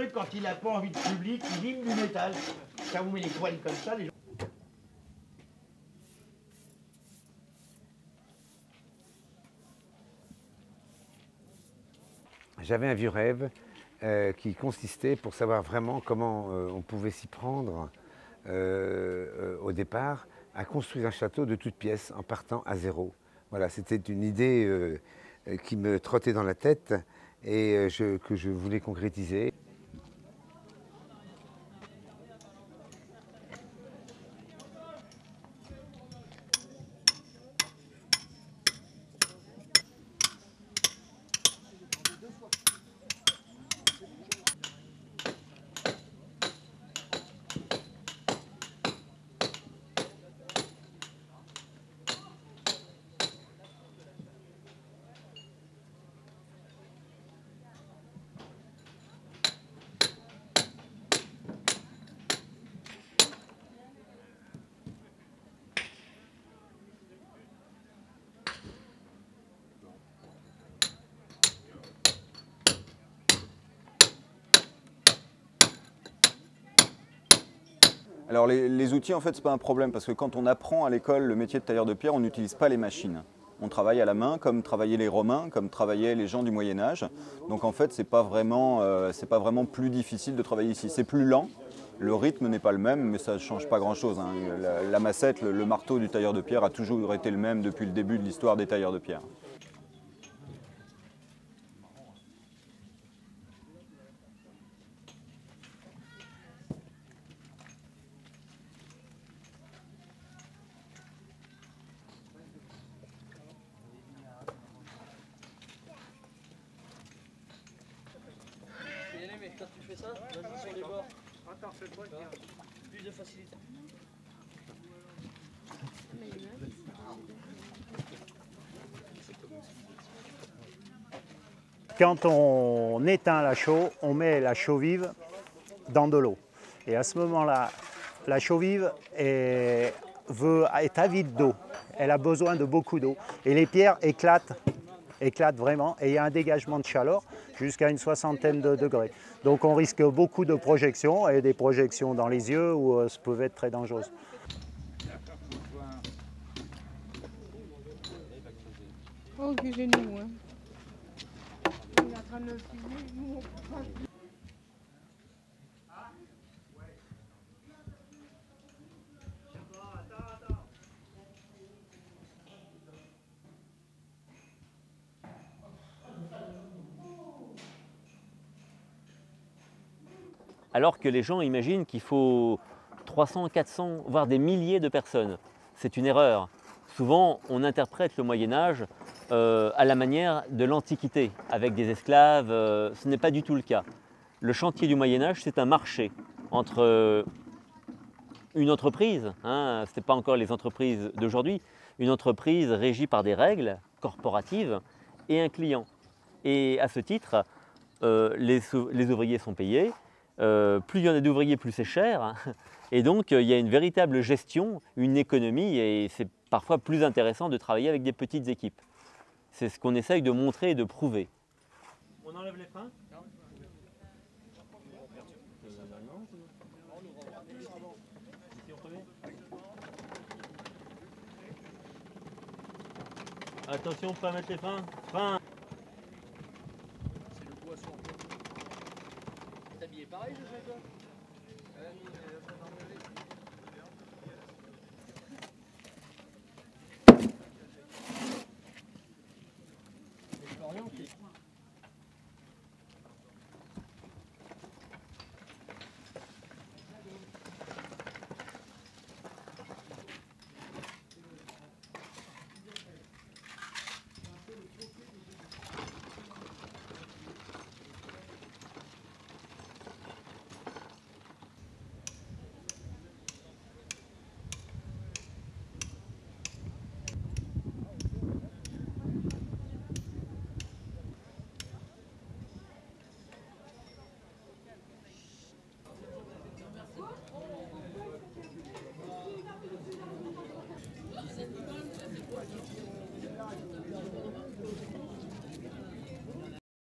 truc, quand il n'a pas envie de public, il lime du métal. Ça vous met les poils comme ça, les gens. J'avais un vieux rêve qui consistait, pour savoir vraiment comment on pouvait s'y prendre au départ, à construire un château de toutes pièces en partant à zéro. Voilà, c'était une idée qui me trottait dans la tête et que je voulais concrétiser. Alors les outils, en fait, c'est pas un problème parce que quand on apprend à l'école le métier de tailleur de pierre, on n'utilise pas les machines. On travaille à la main comme travaillaient les Romains, comme travaillaient les gens du Moyen-Âge. Donc en fait, c'est pas vraiment plus difficile de travailler ici. C'est plus lent, le rythme n'est pas le même, mais ça ne change pas grand-chose, hein. La massette, le marteau du tailleur de pierre a toujours été le même depuis le début de l'histoire des tailleurs de pierre. Mais quand tu fais ça, vas-y sur les bords. Attends, fais pas plus de facilité. Quand on éteint la chaux, on met la chaux vive dans de l'eau. Et à ce moment-là, la chaux vive est avide d'eau. Elle a besoin de beaucoup d'eau. Et les pierres éclatent vraiment. Et il y a un dégagement de chaleur jusqu'à une 60aine de degrés. Donc on risque beaucoup de projections et des projections dans les yeux où ça peut être très dangereux. Oh, que genou, hein. Il est en train de le filmer, nous on peut pas. Alors que les gens imaginent qu'il faut 300, 400, voire des milliers de personnes. C'est une erreur. Souvent, on interprète le Moyen-Âge à la manière de l'Antiquité, avec des esclaves. Ce n'est pas du tout le cas. Le chantier du Moyen-Âge, c'est un marché entre une entreprise, hein, ce n'est pas encore les entreprises d'aujourd'hui, une entreprise régie par des règles corporatives et un client. Et à ce titre, les ouvriers sont payés. Plus il y en a d'ouvriers, plus c'est cher. Et donc, il y a une véritable gestion, une économie, et c'est parfois plus intéressant de travailler avec des petites équipes. C'est ce qu'on essaye de montrer et de prouver. On enlève les freins ? Attention, pas mettre les freins. Freins.